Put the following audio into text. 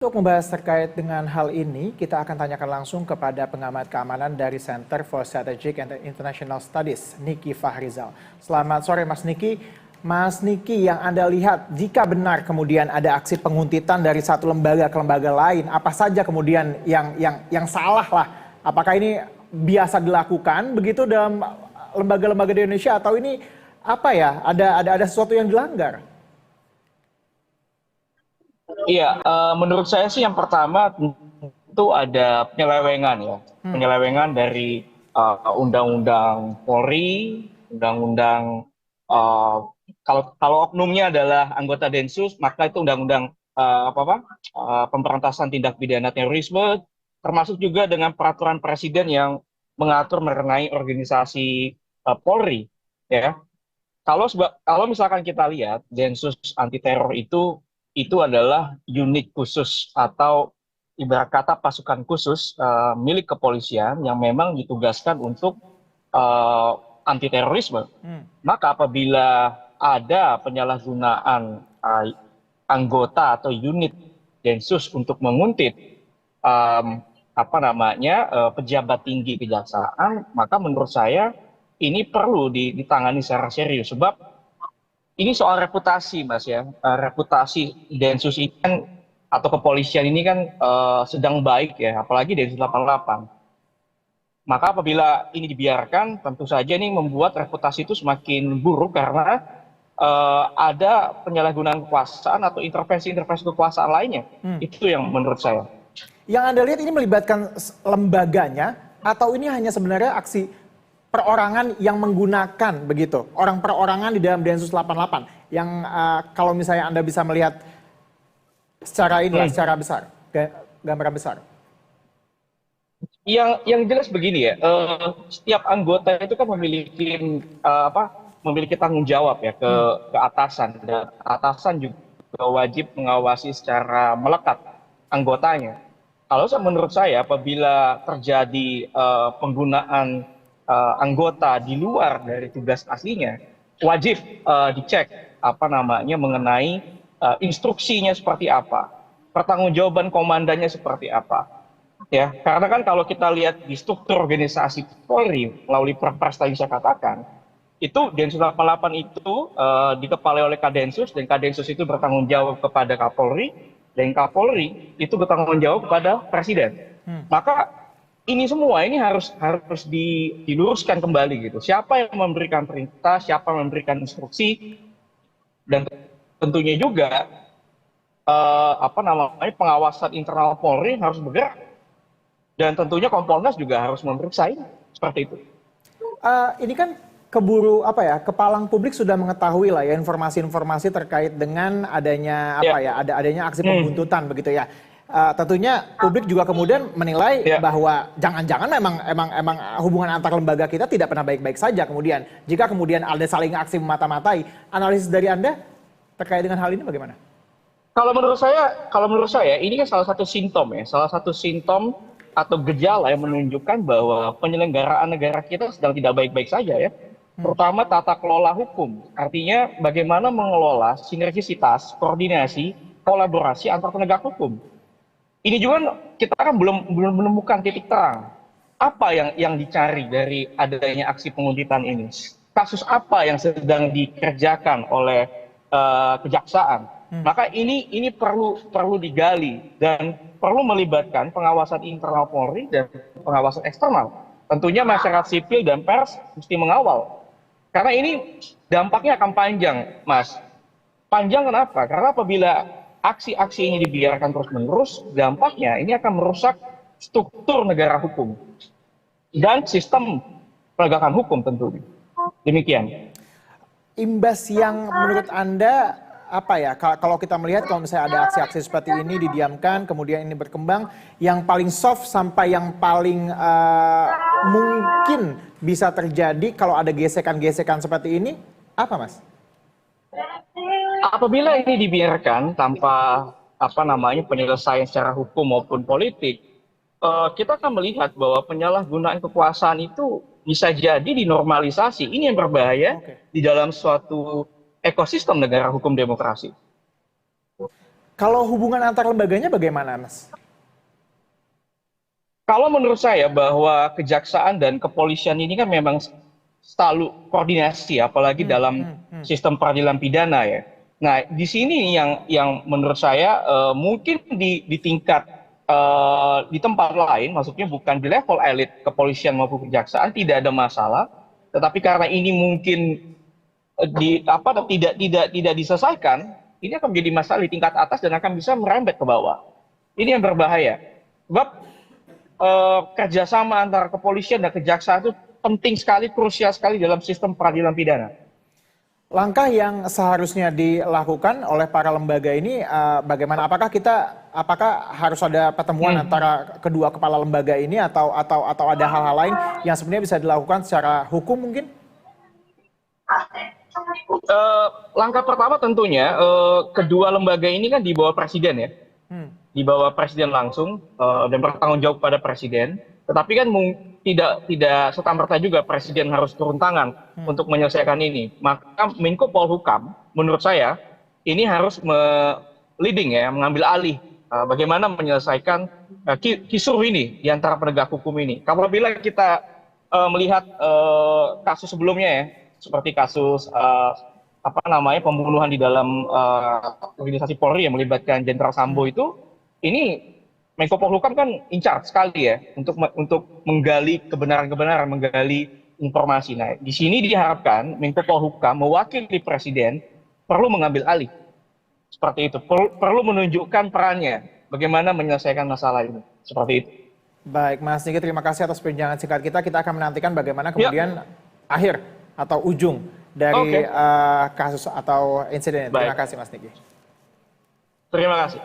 Untuk membahas terkait dengan hal ini, kita akan tanyakan langsung kepada pengamat keamanan dari Center for Strategic and International Studies, Niki Fahrizal. Selamat sore Mas Niki. Mas Niki, yang Anda lihat, jika benar kemudian ada aksi penguntitan dari satu lembaga ke lembaga lain, apa saja kemudian yang salah lah? Apakah ini biasa dilakukan begitu dalam lembaga-lembaga di Indonesia, atau ini apa ya? Ada sesuatu yang dilanggar? Iya, menurut saya sih yang pertama tentu ada penyelewengan ya. Penyelewengan dari undang-undang Polri, undang-undang eh, kalau oknumnya adalah anggota Densus, maka itu undang-undang pemberantasan tindak pidana terorisme, termasuk juga dengan peraturan presiden yang mengatur mengenai organisasi Polri, ya. Kalau misalkan kita lihat Densus anti teror itu adalah unit khusus atau ibarat kata pasukan khusus milik kepolisian yang memang ditugaskan untuk eh, anti terorisme. Maka apabila ada penyalahgunaan anggota atau unit Densus untuk menguntit em, pejabat tinggi kejaksaan, maka menurut saya ini perlu ditangani secara serius sebab ini soal reputasi, Mas ya. Reputasi Densus ini kan atau kepolisian ini kan sedang baik ya, apalagi Densus 88. Maka apabila ini dibiarkan, tentu saja ini membuat reputasi itu semakin buruk karena ada penyalahgunaan kekuasaan atau intervensi-intervensi kekuasaan lainnya. Itu yang menurut saya. Yang Anda lihat ini melibatkan lembaganya, atau ini hanya sebenarnya aksi perorangan yang menggunakan begitu, orang perorangan di dalam Densus 88 yang kalau misalnya Anda bisa melihat secara inilah, secara besar, gambaran besar. Yang jelas begini ya, setiap anggota itu kan memiliki tanggung jawab ya ke atasan, dan atasan juga wajib mengawasi secara melekat anggotanya. Kalau menurut saya apabila terjadi penggunaan anggota di luar dari tugas aslinya, wajib dicek mengenai instruksinya seperti apa, pertanggungjawaban komandannya seperti apa. Ya, karena kan kalau kita lihat di struktur organisasi Polri melalui Perpres tadi saya katakan, itu Densus 88 itu dikepalai oleh Kadensus, dan Kadensus itu bertanggung jawab kepada Kapolri, dan Kapolri itu bertanggung jawab kepada Presiden. Maka ini semua ini harus diluruskan kembali gitu. Siapa yang memberikan perintah, siapa yang memberikan instruksi, dan tentunya juga pengawasan internal Polri harus bergerak. Dan tentunya Kompolnas juga harus memeriksa ini, seperti itu. Ini kan keburu kepalang publik sudah mengetahui lah ya informasi-informasi terkait dengan adanya adanya aksi pembuntutan begitu ya. Tentunya publik juga kemudian menilai bahwa jangan-jangan memang hubungan antar lembaga kita tidak pernah baik-baik saja kemudian. Jika kemudian ada saling aksi memata-matai, analisis dari Anda terkait dengan hal ini bagaimana? Kalau menurut saya ini kan salah satu simptom atau gejala yang menunjukkan bahwa penyelenggaraan negara kita sedang tidak baik-baik saja ya. Terutama tata kelola hukum. Artinya bagaimana mengelola sinergisitas, koordinasi, kolaborasi antar penegak hukum. Ini juga kita kan belum menemukan titik terang. Apa yang dicari dari adanya aksi penguntitan ini? Kasus apa yang sedang dikerjakan oleh kejaksaan? Maka ini perlu digali dan perlu melibatkan pengawasan internal Polri dan pengawasan eksternal. Tentunya masyarakat sipil dan pers mesti mengawal. Karena ini dampaknya akan panjang, Mas. Panjang kenapa? Karena apabila aksi-aksi ini dibiarkan terus-menerus, dampaknya ini akan merusak struktur negara hukum dan sistem penegakan hukum tentunya. Demikian. Imbas yang menurut Anda kalau kita melihat kalau misalnya ada aksi-aksi seperti ini didiamkan, kemudian ini berkembang, yang paling soft sampai yang paling mungkin bisa terjadi kalau ada gesekan-gesekan seperti ini, apa Mas? Apabila ini dibiarkan tanpa penyelesaian secara hukum maupun politik, kita akan melihat bahwa penyalahgunaan kekuasaan itu bisa jadi dinormalisasi. Ini yang berbahaya di dalam suatu ekosistem negara hukum demokrasi. Kalau hubungan antar lembaganya bagaimana, Mas? Kalau menurut saya bahwa kejaksaan dan kepolisian ini kan memang selalu koordinasi, apalagi dalam sistem peradilan pidana ya. Nah, di sini yang menurut saya mungkin di tingkat di tempat lain, maksudnya bukan di level elit kepolisian maupun kejaksaan tidak ada masalah, tetapi karena ini mungkin tidak diselesaikan, ini akan menjadi masalah di tingkat atas dan akan bisa merembet ke bawah. Ini yang berbahaya. Sebab kerjasama antara kepolisian dan kejaksaan itu penting sekali, krusial sekali dalam sistem peradilan pidana. Langkah yang seharusnya dilakukan oleh para lembaga ini bagaimana? Apakah harus ada pertemuan antara kedua kepala lembaga ini atau ada hal-hal lain yang sebenarnya bisa dilakukan secara hukum mungkin? Langkah pertama tentunya kedua lembaga ini kan di bawah presiden ya. Di bawah presiden langsung dan bertanggung jawab pada presiden. Tetapi kan tidak serta-merta juga presiden harus turun tangan untuk menyelesaikan ini. Maka Menko Polhukam menurut saya ini harus leading ya, mengambil alih bagaimana menyelesaikan kisruh ini di antara penegak hukum ini. Apabila kita melihat kasus sebelumnya ya, seperti kasus pembunuhan di dalam organisasi Polri yang melibatkan Jenderal Sambo itu, ini Menko Polhukam kan incar sekali ya untuk menggali kebenaran-kebenaran, menggali informasi. Nah, di sini diharapkan Menko Polhukam mewakili presiden perlu mengambil alih. Seperti itu. Perlu menunjukkan perannya bagaimana menyelesaikan masalah ini. Seperti itu. Baik, Mas Niki, terima kasih atas perbincangan singkat kita. Kita akan menantikan bagaimana kemudian akhir atau ujung dari kasus atau insiden. Terima kasih, Mas Niki. Terima kasih.